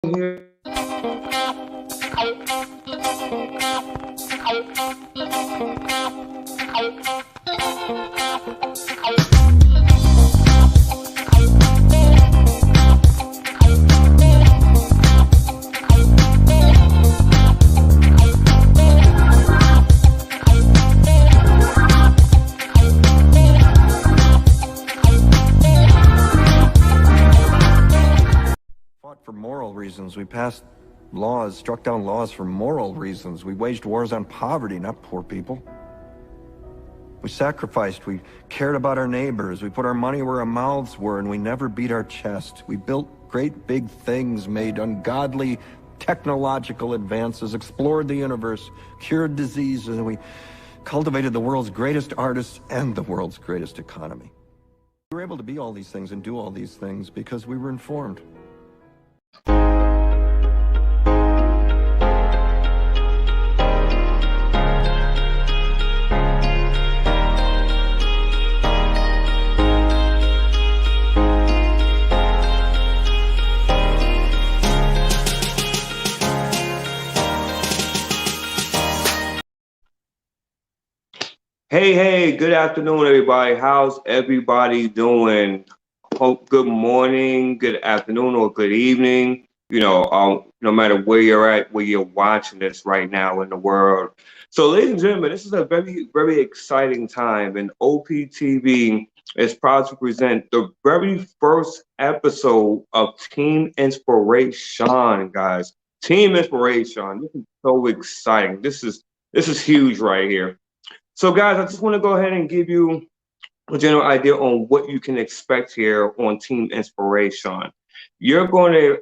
Here. Fought for moral reasons. We passed laws, struck down laws for moral reasons. We waged wars on poverty, not poor people. We sacrificed. We cared about our neighbors. We put our money where our mouths were, and we never beat our chest. We built great big things, made ungodly technological advances, explored the universe, cured diseases, and we cultivated the world's greatest artists and the world's greatest economy. We were able to be all these things and do all these things because we were informed. Hey, good afternoon, everybody. How's everybody doing? Hope good morning, good afternoon, or good evening. No matter where you're at, where you're watching this right now in the world. So, ladies and gentlemen, this is a very, very exciting time, and OPTV is proud to present the very first episode of Team Inspiration, guys. Team Inspiration. This is so exciting. This is huge right here. So, guys, I just want to go ahead and give you a general idea on what you can expect here on Team Inspiration. You're going to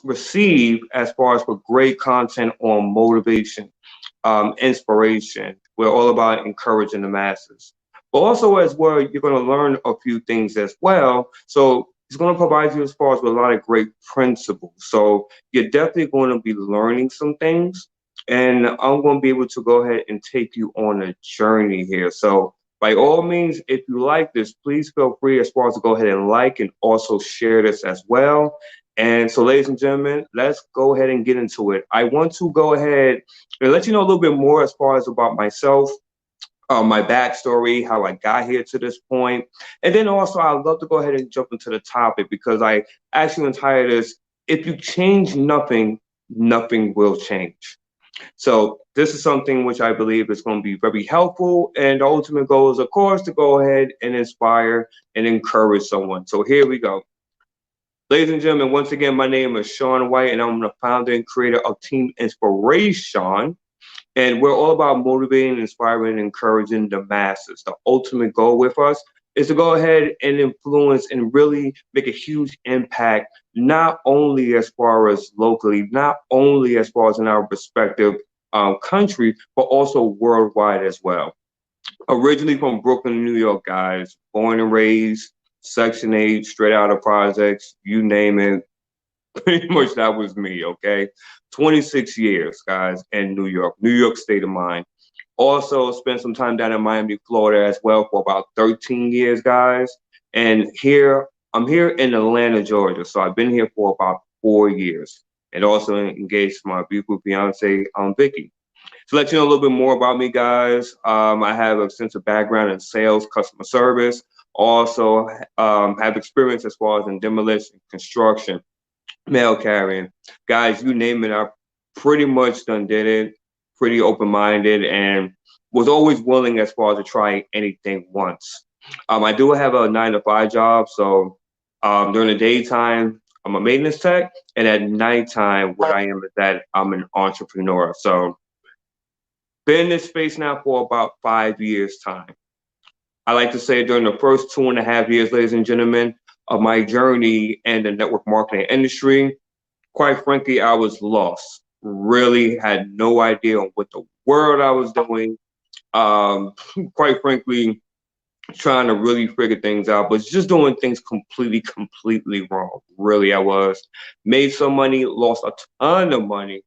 receive, as far as for great content on motivation, inspiration. We're all about encouraging the masses. But also, as well, you're going to learn a few things as well. So it's going to provide you, as far as, with a lot of great principles. So you're definitely going to be learning some things. And I'm going to be able to go ahead and take you on a journey here. So by all means, if you like this, please feel free, as far as, to go ahead and like and also share this as well. And so, ladies and gentlemen, let's go ahead and get into it. I want to go ahead and let you know a little bit more as far as about myself, my backstory, how I got here to this point. And then also, I'd love to go ahead and jump into the topic, because I actually entitled this, If You Change Nothing, Nothing Will Change. So this is something which I believe is going to be very helpful. And the ultimate goal is, of course, to go ahead and inspire and encourage someone. So here we go. Ladies and gentlemen, once again, my name is Sean White, and I'm the founder and creator of Team Inspiration. And we're all about motivating, inspiring, and encouraging the masses. The ultimate goal with us is to go ahead and influence and really make a huge impact, not only as far as locally, not only as far as in our respective country, but also worldwide as well. Originally from Brooklyn, New York, guys, born and raised, Section 8, straight out of projects, you name it. Pretty much that was me, okay? 26 years, guys, in New York State of mind. Also spent some time down in Miami, Florida as well for about 13 years, guys. And I'm here in Atlanta, Georgia. So I've been here for about 4 years, and also engaged my beautiful fiance, Vicky. To let you know a little bit more about me, guys, I have an extensive background in sales, customer service. Also have experience as far as in demolition, construction, mail carrying. Guys, you name it, I pretty much done did it. Pretty open-minded, and was always willing as far as to try anything once. I do have a 9-to-5 job, so during the daytime, I'm a maintenance tech, and at nighttime, what I am is that I'm an entrepreneur. So been in this space now for about 5 years time. I like to say during the first 2.5 years, ladies and gentlemen, of my journey in the network marketing industry, quite frankly, I was lost. Really had no idea on what the world I was doing. Quite frankly, trying to really figure things out, but just doing things completely wrong. Really, I was. Made some money, lost a ton of money,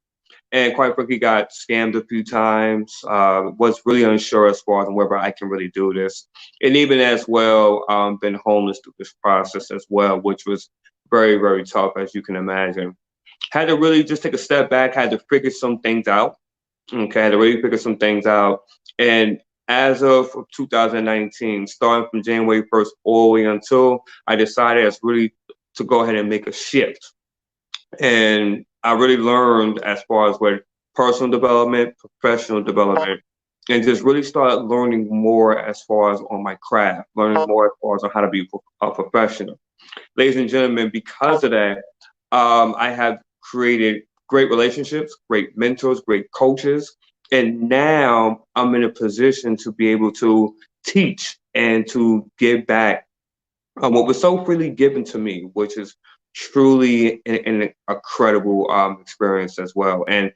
and quite frankly got scammed a few times. Was really unsure as far as whether I can really do this, and even as well been homeless through this process as well, which was very, very tough, as you can imagine. Had to really just take a step back, had to figure some things out. Okay, had to really figure some things out. And as of 2019, starting from January 1st all the way until I decided it's really to go ahead and make a shift. And I really learned as far as what personal development, professional development, and just really started learning more as far as on my craft, learning more as far as on how to be a professional. Ladies and gentlemen, because of that, I have created great relationships, great mentors, great coaches, and now I'm in a position to be able to teach and to give back what was so freely given to me, which is truly an incredible experience as well. And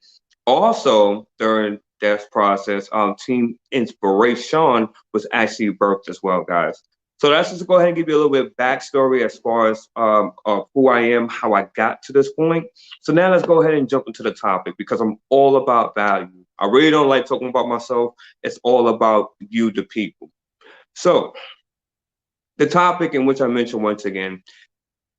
also during this process, Team Inspiration was actually birthed as well, guys. So let's just go ahead and give you a little bit of backstory as far as of who I am, how I got to this point. So now let's go ahead and jump into the topic because I'm all about value. I really don't like talking about myself. It's all about you, the people. So the topic in which I mentioned once again,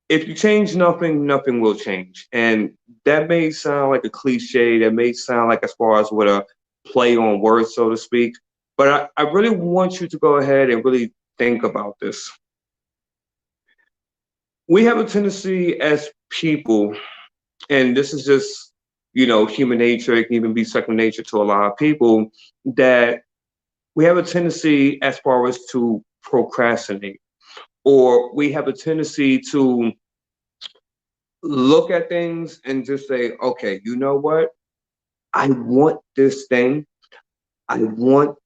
if you change nothing, nothing will change. And that may sound like a cliche, that may sound like as far as what a play on words, so to speak. But I really want you to go ahead and really think about this. We have a tendency as people, and this is just, human nature, it can even be second nature to a lot of people, that we have a tendency as far as to procrastinate, or we have a tendency to look at things and just say, okay, you know what? I want this thing. I want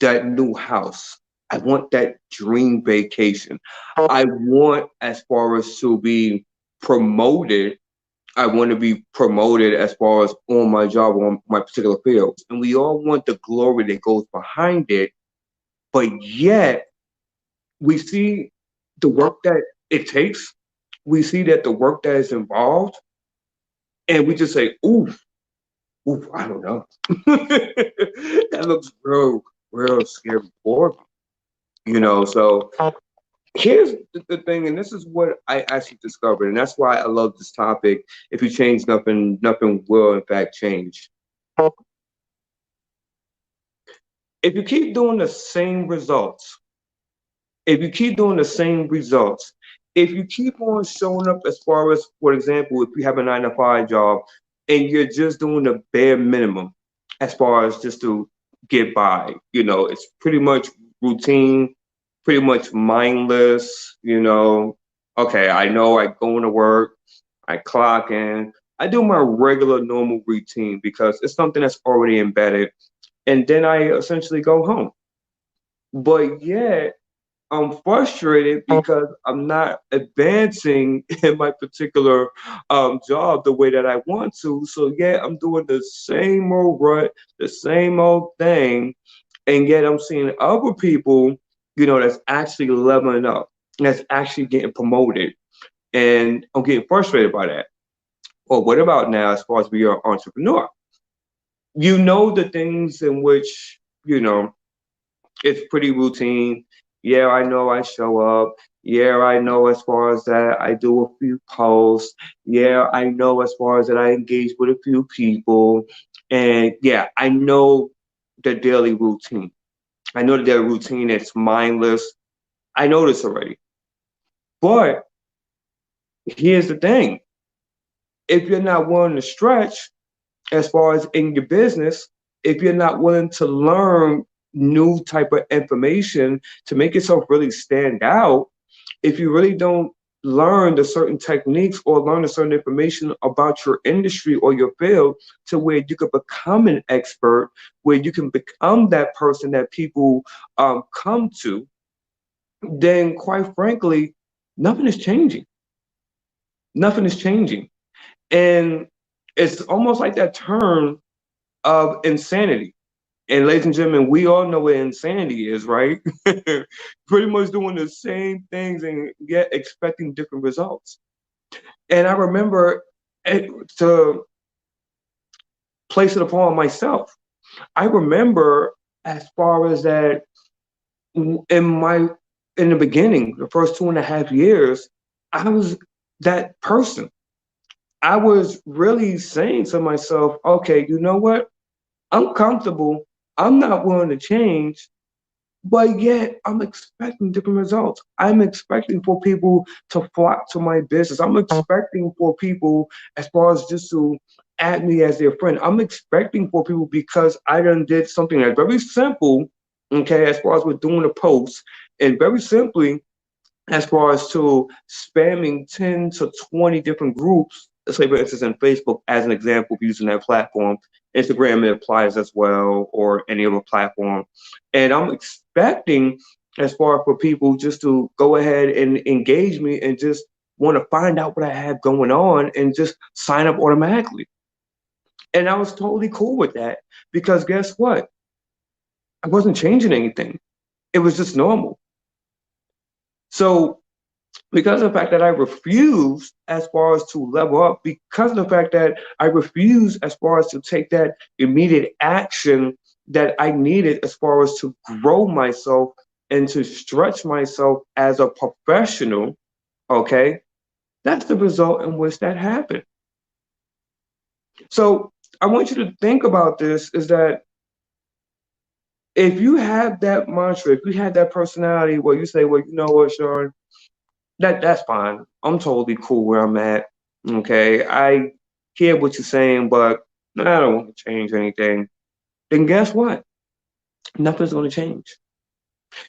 that new house. I want that dream vacation. I want, as far as to be promoted, I want to be promoted as far as on my job, on my particular field. And we all want the glory that goes behind it. But yet, we see the work that it takes. We see that the work that is involved, and we just say, ooh, ooh, I don't know. That looks real, real scary for me. So here's the thing, and this is what I actually discovered, and that's why I love this topic. If you change nothing, nothing will in fact change. If you keep doing the same results, if you keep doing the same results, if you keep on showing up as far as, for example, if you have a 9 to 5 job and you're just doing the bare minimum as far as just to get by, it's pretty much routine, pretty much mindless. Okay, I know I go into work, I clock in, I do my regular normal routine because it's something that's already embedded, and then I essentially go home. But yet, I'm frustrated because I'm not advancing in my particular job the way that I want to. So yeah, I'm doing the same old rut, the same old thing, and yet I'm seeing other people, that's actually leveling up, that's actually getting promoted, and I'm getting frustrated by that. Well, what about now as far as being an entrepreneur? You know the things in which it's pretty routine. Yeah, I know I show up. Yeah, I know as far as that I do a few posts. Yeah, I know as far as that I engage with a few people. And yeah, I know the daily routine. I know the daily routine, it's mindless. I know this already. But here's the thing. If you're not willing to stretch as far as in your business, if you're not willing to learn new type of information to make yourself really stand out, if you really don't learn the certain techniques or learn a certain information about your industry or your field to where you can become an expert, where you can become that person that people come to, then quite frankly, nothing is changing. Nothing is changing. And it's almost like that term of insanity. And ladies and gentlemen, we all know what insanity is, right? Pretty much doing the same things and yet expecting different results. And I remember to place it upon myself. I remember as far as that in the beginning, the first 2.5 years, I was that person. I was really saying to myself, okay, you know what? I'm comfortable. I'm not willing to change, but yet I'm expecting different results. I'm expecting for people to flock to my business. I'm expecting for people as far as just to add me as their friend. I'm expecting for people because I done did something that's very simple, okay, as far as we're doing a post, and very simply as far as to spamming 10 to 20 different groups, let's say for instance in Facebook as an example of using that platform. Instagram it applies as well, or any other platform. And I'm expecting as far for people just to go ahead and engage me and just want to find out what I have going on and just sign up automatically. And I was totally cool with that because guess what? I wasn't changing anything. It was just normal. So because of the fact that I refused as far as to level up, because of the fact that I refused as far as to take that immediate action that I needed as far as to grow myself and to stretch myself as a professional, okay, that's the result in which that happened. So I want you to think about this is that if you have that mantra, if you have that personality where you say, well, you know what, Sean, that's fine. I'm totally cool where I'm at. Okay. I hear what you're saying, but I don't want to change anything. Then guess what? Nothing's going to change.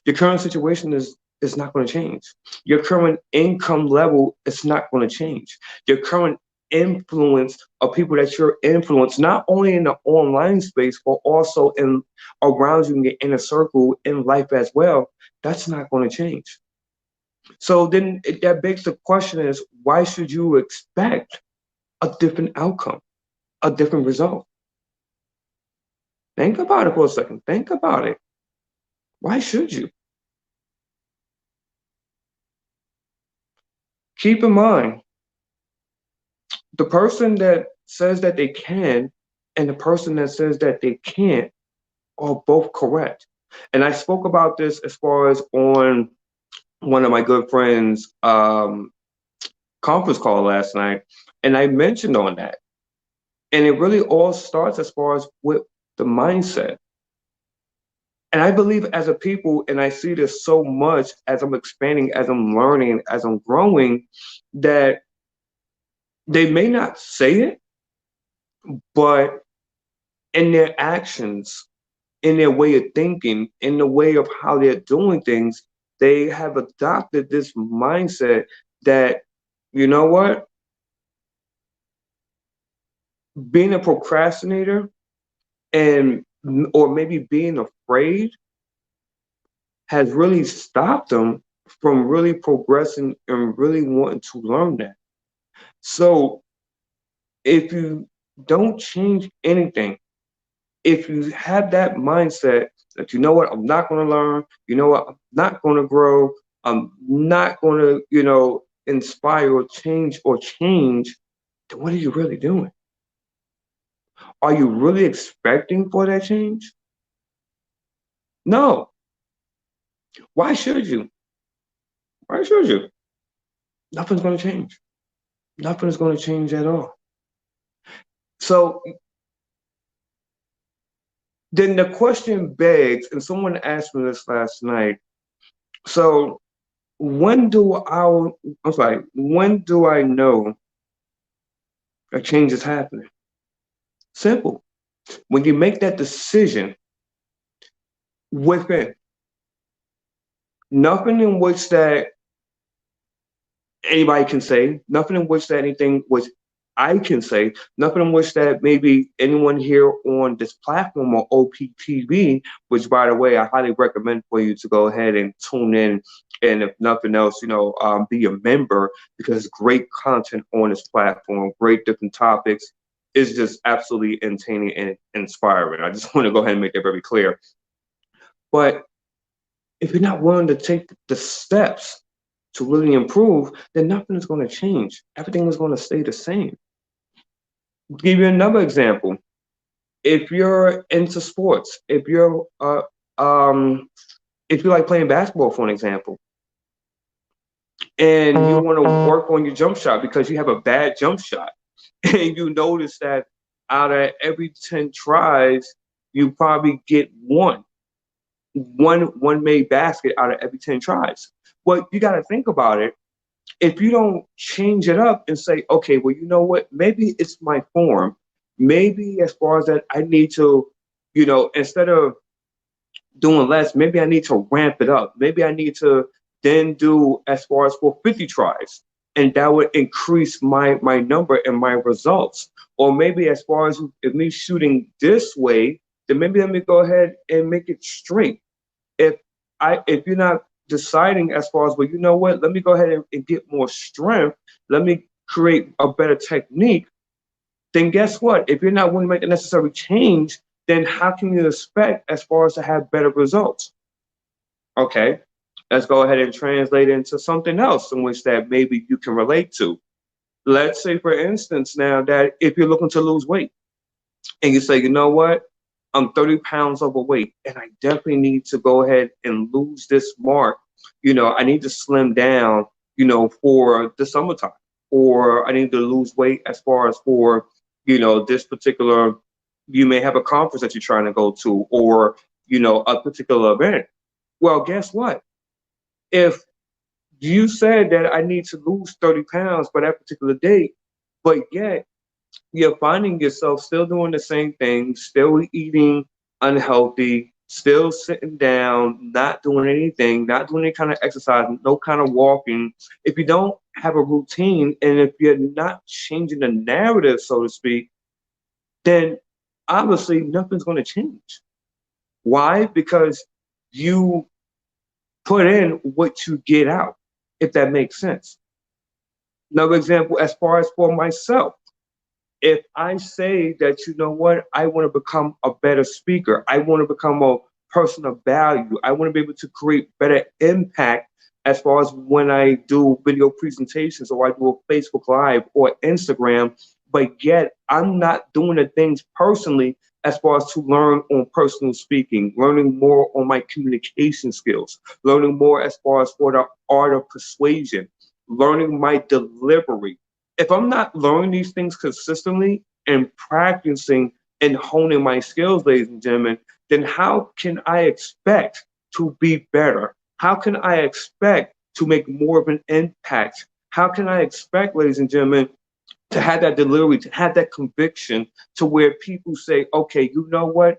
Your current situation is not going to change. Your current income level is not going to change. Your current influence of people that you're influenced, not only in the online space, but also in around you in your inner circle in life as well, that's not going to change. So then that begs the question is, why should you expect a different outcome, a different result? Think about it for a second. Think about it. Why should you? Keep in mind, the person that says that they can and the person that says that they can't are both correct. And I spoke about this as far as on one of my good friends' conference call last night, and I mentioned on that. And it really all starts as far as with the mindset. And I believe as a people, and I see this so much as I'm expanding, as I'm learning, as I'm growing, that they may not say it, but in their actions, in their way of thinking, in the way of how they're doing things, they have adopted this mindset that, you know what, being a procrastinator and or maybe being afraid has really stopped them from really progressing and really wanting to learn that. So if you don't change anything, if you have that mindset that, you know what, I'm not going to learn, you know what, I'm not going to grow, I'm not going to, inspire or change, then what are you really doing? Are you really expecting for that change? No. Why should you? Why should you? Nothing's going to change. Nothing is going to change at all. So then the question begs, and someone asked me this last night. So when do I know a change is happening? Simple. When you make that decision within, nothing in which that anybody can say, nothing in which that anything which I can say, nothing in which that maybe anyone here on this platform or OPTV, which by the way, I highly recommend for you to go ahead and tune in. And if nothing else, be a member because great content on this platform, great different topics. Is just absolutely entertaining and inspiring. I just want to go ahead and make that very clear. But if you're not willing to take the steps to really improve, then nothing is going to change. Everything is going to stay the same. I'll give you another example. If you're into sports, if you like playing basketball, for an example, and you want to work on your jump shot because you have a bad jump shot, and you notice that out of every 10 tries, you probably get one made basket out of every 10 tries. Well, you got to think about it. If you don't change it up and say, okay, well, you know what? Maybe it's my form. Maybe as far as that, I need to, instead of doing less, maybe I need to ramp it up. Maybe I need to then do as far as for 50 tries. And that would increase my number and my results. Or maybe as far as if me shooting this way, then maybe let me go ahead and make it straight. If if you're not deciding as far as, well, you know what, let me go ahead and get more strength, let me create a better technique, then guess what? If you're not willing to make the necessary change, then how can you expect as far as to have better results? Okay, let's go ahead and translate into something else in which that maybe you can relate to. Let's say, for instance, now that if you're looking to lose weight and you say, you know what, I'm 30 pounds overweight and I definitely need to go ahead and lose this mark. I need to slim down, for the summertime, or I need to lose weight as far as for, this particular, you may have a conference that you're trying to go to, or, a particular event. Well, guess what? If you said that I need to lose 30 pounds by that particular date, but yet you're finding yourself still doing the same thing, still eating unhealthy, still sitting down, not doing anything, not doing any kind of exercise, no kind of walking. If you don't have a routine and if you're not changing the narrative, so to speak, then obviously nothing's going to change. Why? Because you put in what you get out, if that makes sense. Another example, as far as for myself, if I say that, you know what, I want to become a better speaker, I want to become a person of value, I want to be able to create better impact as far as when I do video presentations or I do a Facebook Live or Instagram, but yet I'm not doing the things personally as far as to learn on personal speaking, learning more on my communication skills, learning more as far as for the art of persuasion, learning my delivery. If I'm not learning these things consistently and practicing and honing my skills, ladies and gentlemen, then how can I expect to be better? How can I expect to make more of an impact? How can I expect, ladies and gentlemen, to have that delivery, to have that conviction to where people say, okay, you know what?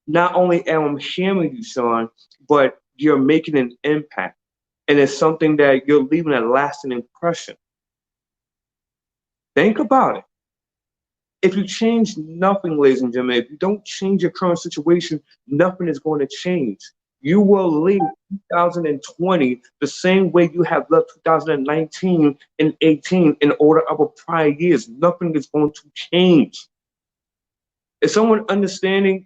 Not only am I hearing you, Sean, but you're making an impact. And it's something that you're leaving a lasting impression. Think about it. If you change nothing, ladies and gentlemen, if you don't change your current situation, nothing is going to change. You will leave 2020 the same way you have left 2019 and 18 in order of prior years. Nothing is going to change. Is someone understanding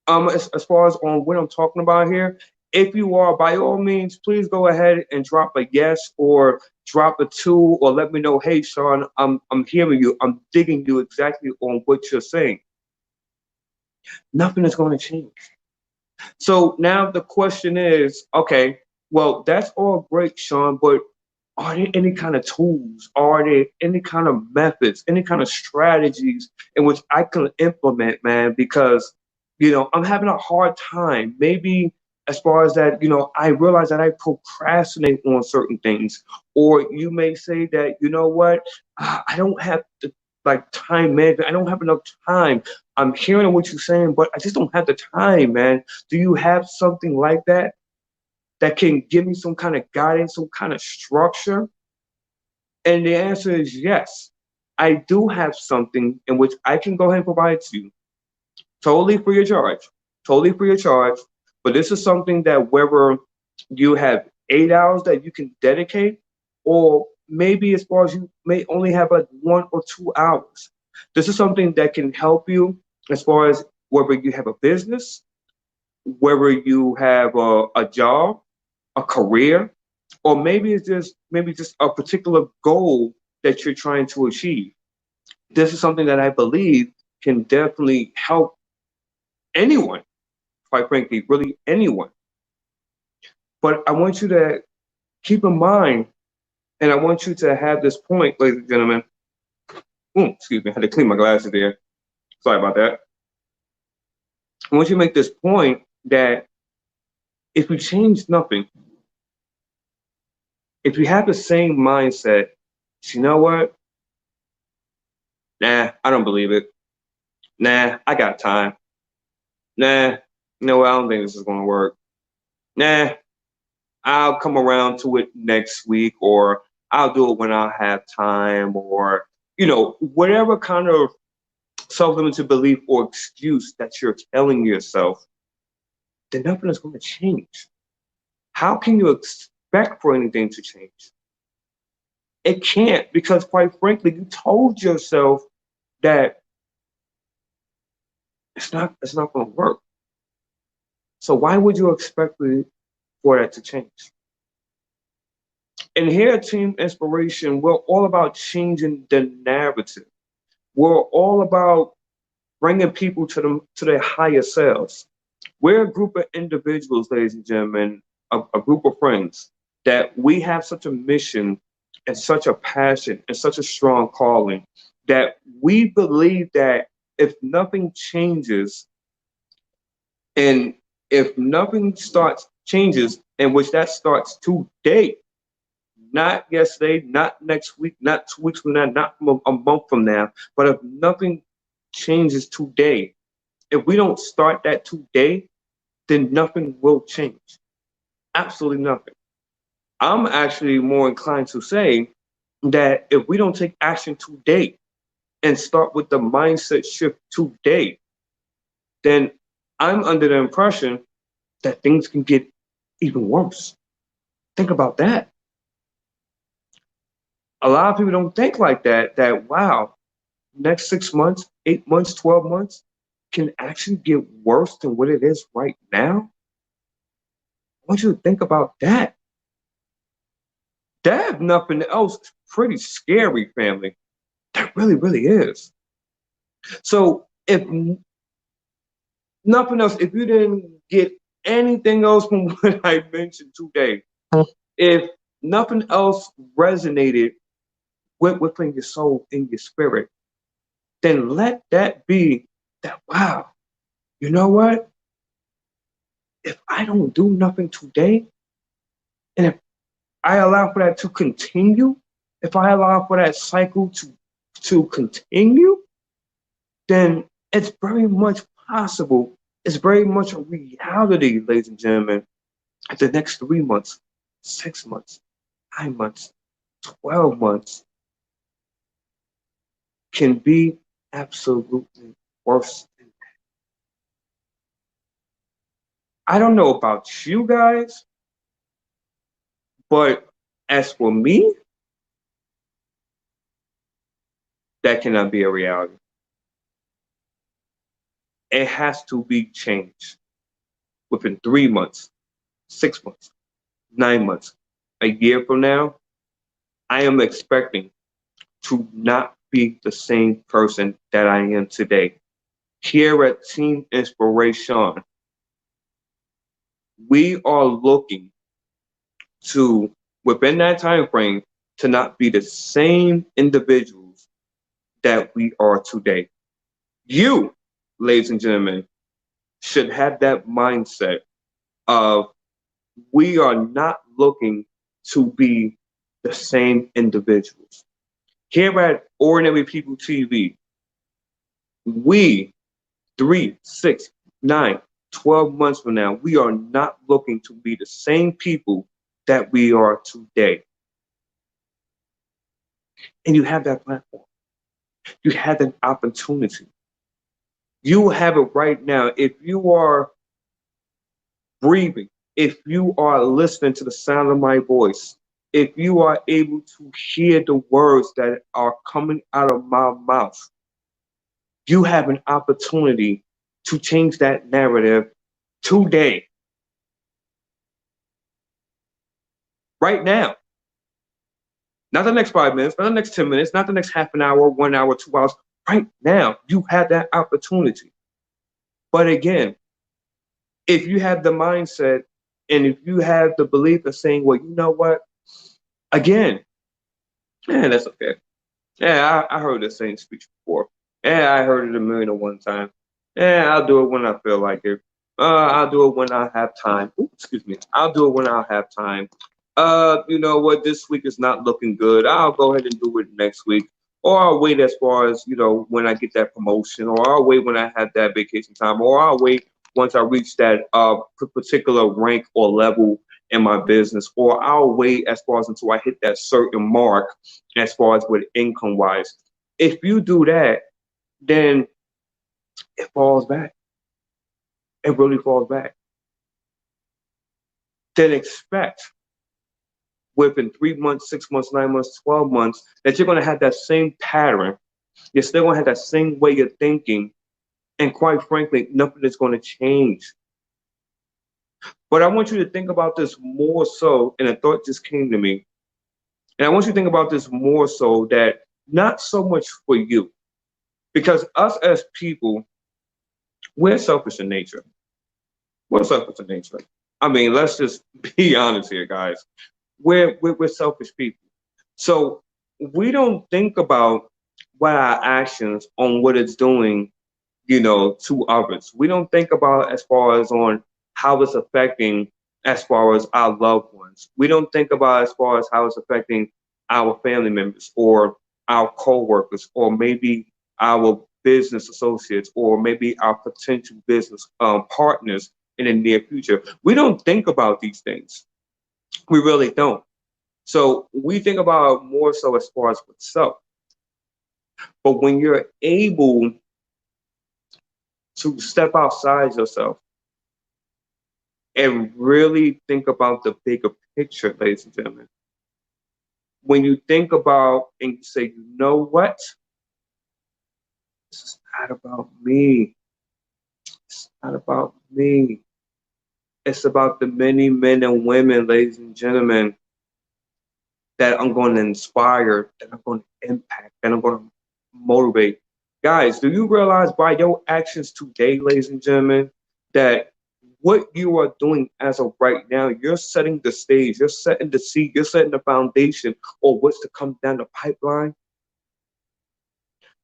as far as on what I'm talking about here? If you are, by all means, please go ahead and drop a yes or drop a 2 or let me know, hey, Sean, I'm hearing you. I'm digging you exactly on what you're saying. Nothing is going to change. So now the question is, okay, well, that's all great, Sean, but are there any kind of tools? Are there any kind of methods, any kind of strategies in which I can implement, man? Because, I'm having a hard time. Maybe as far as that, I realize that I procrastinate on certain things. Or you may say that, you know what, I don't have the time management. I don't have enough time. I'm hearing what you're saying, but I just don't have the time, man. Do you have something like that can give me some kind of guidance, some kind of structure? And the answer is yes. I do have something in which I can go ahead and provide to you. Totally free of charge. Totally free of charge. But this is something that whether you have 8 hours that you can dedicate, or maybe as far as you may only have 1 or 2 hours. This is something that can help you as far as whether you have a business, whether you have a job, a career, or maybe it's just a particular goal that you're trying to achieve. This is something that I believe can definitely help anyone, quite frankly, really anyone. But I want you to keep in mind And I want you to have this point, ladies and gentlemen. Excuse me, I had to clean my glasses there. Sorry about that. I want you to make this point that if we change nothing, if we have the same mindset, you know what? Nah, I don't believe it. Nah, I got time. Nah, no, I don't think this is going to work. Nah, I'll come around to it next week, or I'll do it when I have time, or, whatever kind of self-limited belief or excuse that you're telling yourself, then nothing is going to change. How can you expect for anything to change? It can't, because quite frankly, you told yourself that it's not going to work. So why would you expect for that to change? And here at Team Inspiration, we're all about changing the narrative. We're all about bringing people to their higher selves. We're a group of individuals, ladies and gentlemen, a group of friends, that we have such a mission and such a passion and such a strong calling that we believe that if nothing changes, and if nothing changes, in which that starts today, not yesterday, not next week, not 2 weeks from now, not a month from now, but if nothing changes today, if we don't start that today, then nothing will change. Absolutely nothing. I'm actually more inclined to say that if we don't take action today and start with the mindset shift today, then I'm under the impression that things can get even worse. Think about that. A lot of people don't think like that wow, next 6 months, 8 months, 12 months can actually get worse than what it is right now. I want you to think about that. That, if nothing else, is pretty scary, family. That really, really is. So if nothing else, if you didn't get anything else from what I mentioned today, if nothing else resonated within your soul, in your spirit, then let that be that, wow, you know what? If I don't do nothing today, and if I allow for that to continue, if I allow for that cycle to continue, then it's very much possible. It's very much a reality, ladies and gentlemen. The next 3 months, 6 months, 9 months, 12 months can be absolutely worse than that. I don't know about you guys, but as for me, that cannot be a reality. It has to be changed within 3 months, 6 months, 9 months, a year from now. I am expecting to not be the same person that I am today. Here at Team Inspiration, we are looking to, within that time frame, to not be the same individuals that we are today. You, ladies and gentlemen, should have that mindset of, we are not looking to be the same individuals. Here at Ordinary People TV, we, 3, 6, 9, 12 months from now, we are not looking to be the same people that we are today. And you have that platform. You have that opportunity. You have it right now. If you are breathing, if you are listening to the sound of my voice, if you are able to hear the words that are coming out of my mouth, you have an opportunity to change that narrative today. Right now. Not the next 5 minutes, not the next 10 minutes, not the next half an hour, 1 hour, 2 hours. Right now, you have that opportunity. But again, if you have the mindset and if you have the belief of saying, well, you know what? Again, Yeah, that's okay. Yeah, I heard the same speech before. Yeah, I heard it a million and one time. Yeah, I'll do it when I feel like it. I'll do it when I have time. Ooh, excuse me. I'll do it when I have time. You know what? This week is not looking good. I'll go ahead and do it next week. Or I'll wait as far as, when I get that promotion, or I'll wait when I have that vacation time, or I'll wait once I reach that particular rank or level in my business, or I'll wait as far as until I hit that certain mark as far as with income wise. If you do that, then it falls back. It really falls back. Then expect within 3 months, 6 months, 9 months, 12 months that you're going to have that same pattern. You're still going to have that same way of thinking. And quite frankly, nothing is going to change. But I want you to think about this more so, and a thought just came to me. And I want you to think about this more so that not so much for you, because us as people, we're selfish in nature. We're selfish in nature. I mean, let's just be honest here, guys. We're selfish people. So we don't think about what our actions on what it's doing, to others. We don't think about as far as on how it's affecting as far as our loved ones. We don't think about as far as how it's affecting our family members or our co-workers or maybe our business associates or maybe our potential business partners in the near future. We don't think about these things. We really don't. So we think about more so as far as with self. But when you're able to step outside yourself and really think about the bigger picture, ladies and gentlemen, when you think about and you say, you know what? This is not about me. It's not about me. It's about the many men and women, ladies and gentlemen, that I'm going to inspire, that I'm going to impact, that I'm going to motivate. Guys, do you realize by your actions today, ladies and gentlemen, that what you are doing as of right now, you're setting the stage, you're setting the seed, you're setting the foundation or what's to come down the pipeline?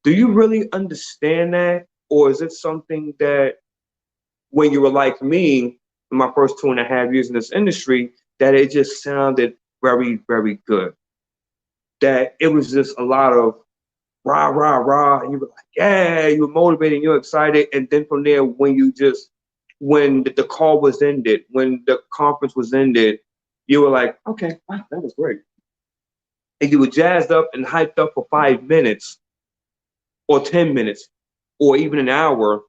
Do you really understand that? Or is it something that when you were like me in my first 2.5 years in this industry, that it just sounded very, very good? That it was just a lot of rah, rah, rah. And you were like, yeah, you were motivated, you're excited. And then from there, when the call was ended, when the conference was ended, you were like, okay, wow, that was great. And you were jazzed up and hyped up for 5 minutes or 10 minutes or even an hour.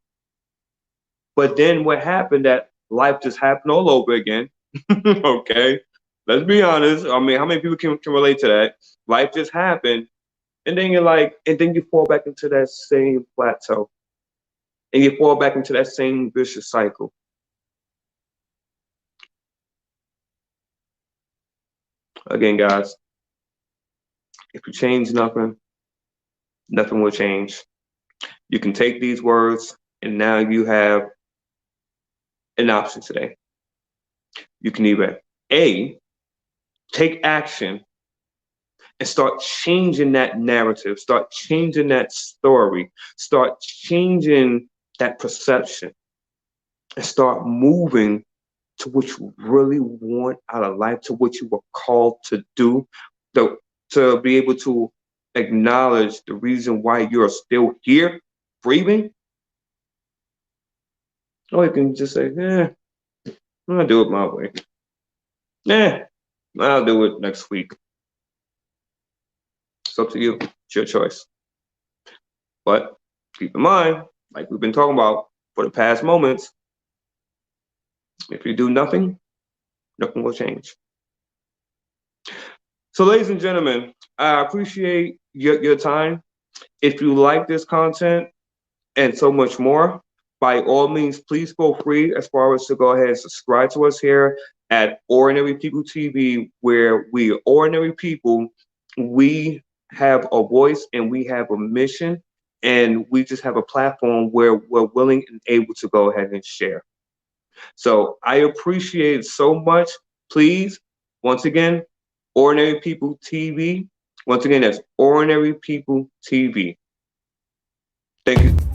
But then what happened that life just happened all over again. Okay. Let's be honest. I mean, how many people can relate to that? Life just happened. And then you're like, and then you fall back into that same plateau. And you fall back into that same vicious cycle. Again, guys, if you change nothing, nothing will change. You can take these words, and now you have an option today. You can either A, take action and start changing that narrative, start changing that story, start changing that perception, and start moving to what you really want out of life, to what you were called to do, to be able to acknowledge the reason why you're still here, breathing. Or you can just say, I'm gonna do it my way. Yeah, I'll do it next week. It's up to you. It's your choice. But keep in mind, like we've been talking about for the past moments, if you do nothing, nothing will change. So, ladies and gentlemen, I appreciate your time. If you like this content and so much more, by all means, please feel free as far as to go ahead and subscribe to us here at Ordinary People TV, where we ordinary people, we have a voice and we have a mission, and we just have a platform where we're willing and able to go ahead and share. So I appreciate it so much. Please, once again, Ordinary People TV, Once again, that's Ordinary People TV. Thank you.